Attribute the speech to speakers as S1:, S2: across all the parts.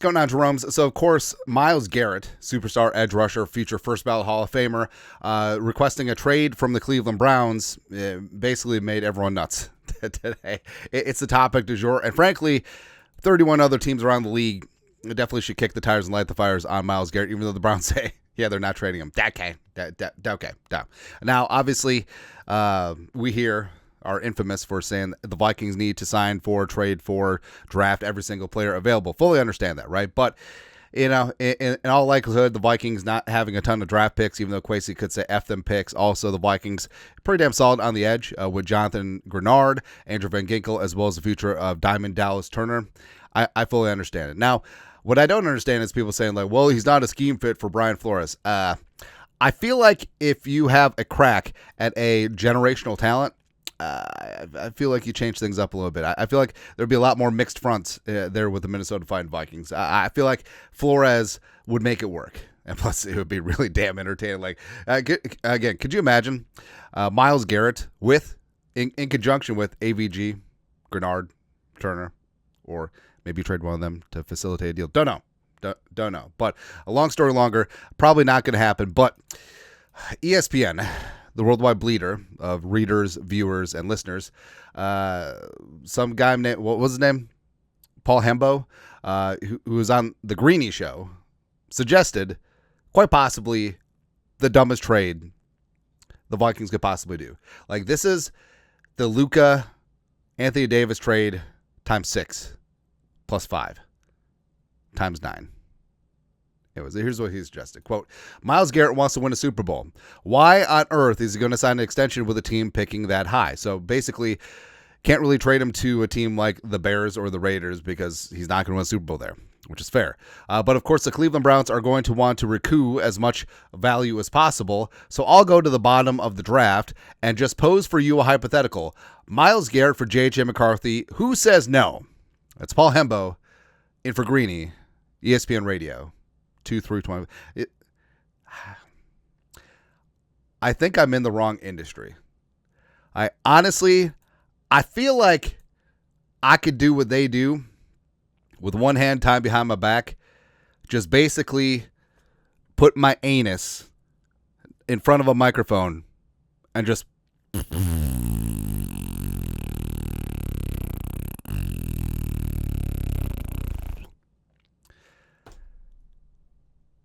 S1: going on, Jerome? So, of course, Myles Garrett, superstar edge rusher, future first ballot Hall of Famer, requesting a trade from the Cleveland Browns, basically made everyone nuts today. It's the topic du jour. And frankly, 31 other teams around the league definitely should kick the tires and light the fires on Myles Garrett, even though the Browns say, yeah, they're not trading him. Okay. Now, obviously, we here are infamous for saying the Vikings need to sign for, trade for, draft every single player available. Fully understand that, right? But, in all likelihood, the Vikings not having a ton of draft picks, even though Kwesi could say F them picks. Also, the Vikings pretty damn solid on the edge with Jonathan Grenard, Andrew Van Ginkel, as well as the future of Diamond Dallas Turner. I fully understand it. Now, what I don't understand is people saying, like, well, he's not a scheme fit for Brian Flores. I feel like if you have a crack at a generational talent, I feel like you change things up a little bit. I feel like there'd be a lot more mixed fronts there with the Minnesota Vikings. I feel like Flores would make it work. And plus, it would be really damn entertaining. Like, again, could you imagine Myles Garrett in conjunction with AVG, Grenard, Turner, or maybe trade one of them to facilitate a deal? Don't know. But a long story longer, probably not going to happen. But ESPN, the worldwide bleeder of readers, viewers, and listeners, some guy named, what was his name? Paul Hembo, who was on the Greeny show, suggested quite possibly the dumbest trade the Vikings could possibly do. Like, this is the Luka Anthony Davis trade times 6 plus 5 times 9. Here's what he suggested. Quote, Myles Garrett wants to win a Super Bowl. Why on earth is he going to sign an extension with a team picking that high? So basically, can't really trade him to a team like the Bears or the Raiders because he's not going to win a Super Bowl there, which is fair. But of course, the Cleveland Browns are going to want to recoup as much value as possible. So I'll go to the bottom of the draft and just pose for you a hypothetical. Myles Garrett for JJ McCarthy. Who says no? That's Paul Hembo in for Greeny, ESPN Radio. 2-3-20. I think I'm in the wrong industry. I feel like I could do what they do with one hand tied behind my back, just basically put my anus in front of a microphone and just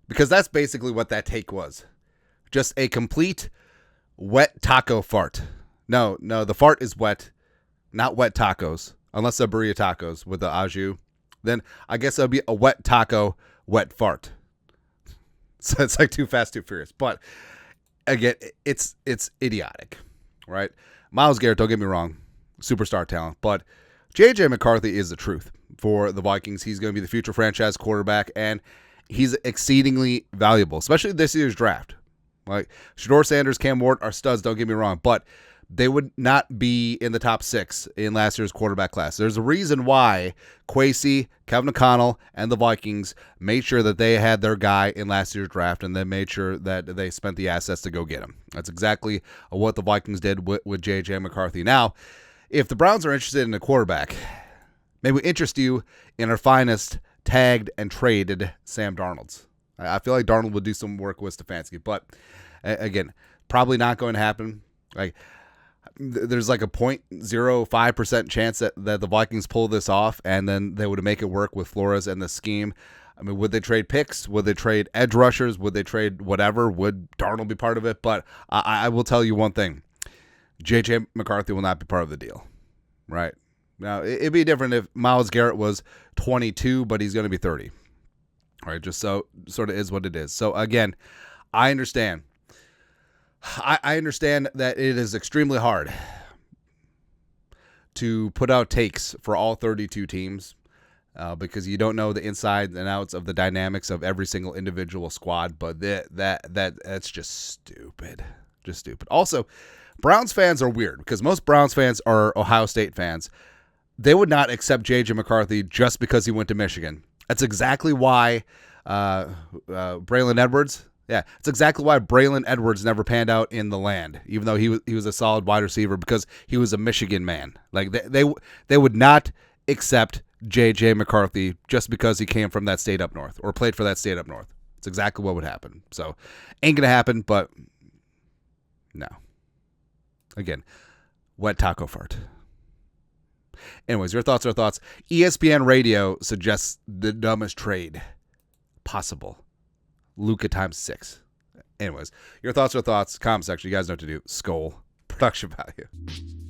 S1: because that's basically what that take was. Just a complete wet taco fart. No, the fart is wet, not wet tacos. Unless they're burrito tacos with the au jus. Then I guess it'll be a wet taco, wet fart. So it's like Too Fast, Too Furious. But again, it's idiotic, right? Myles Garrett, don't get me wrong, superstar talent. But JJ McCarthy is the truth for the Vikings. He's going to be the future franchise quarterback, and he's exceedingly valuable, especially this year's draft. Like, Shedeur Sanders, Cam Ward are studs, don't get me wrong, but they would not be in the top 6 in last year's quarterback class. There's a reason why Kwesi, Kevin O'Connell, and the Vikings made sure that they had their guy in last year's draft, and they made sure that they spent the assets to go get him. That's exactly what the Vikings did with J.J. McCarthy. Now, if the Browns are interested in a quarterback, may we interest you in our finest tagged and traded Sam Darnold's. I feel like Darnold would do some work with Stefanski, but again, probably not going to happen. Like, there's like a 0.05% chance that the Vikings pull this off, and then they would make it work with Flores and the scheme. I mean, would they trade picks? Would they trade edge rushers? Would they trade whatever? Would Darnold be part of it? But I will tell you one thing. J.J. McCarthy will not be part of the deal, right? Now, it'd be different if Myles Garrett was 22, but he's going to be 30. All right, just so sort of is what it is. So, again, I understand. I understand that it is extremely hard to put out takes for all 32 teams because you don't know the inside and outs of the dynamics of every single individual squad, but that's just stupid. Just stupid. Also, Browns fans are weird because most Browns fans are Ohio State fans. They would not accept J.J. McCarthy just because he went to Michigan. That's exactly why Braylon Edwards. Yeah, it's exactly why Braylon Edwards never panned out in the land, even though he was a solid wide receiver because he was a Michigan man. Like they would not accept JJ McCarthy just because he came from that state up north or played for that state up north. It's exactly what would happen. So ain't going to happen, but no. Again, wet taco fart. Anyways, your thoughts are thoughts. ESPN Radio suggests the dumbest trade possible. Luka times 6. Anyways, your thoughts are thoughts. Comment section. You guys know what to do. Skol. Production value.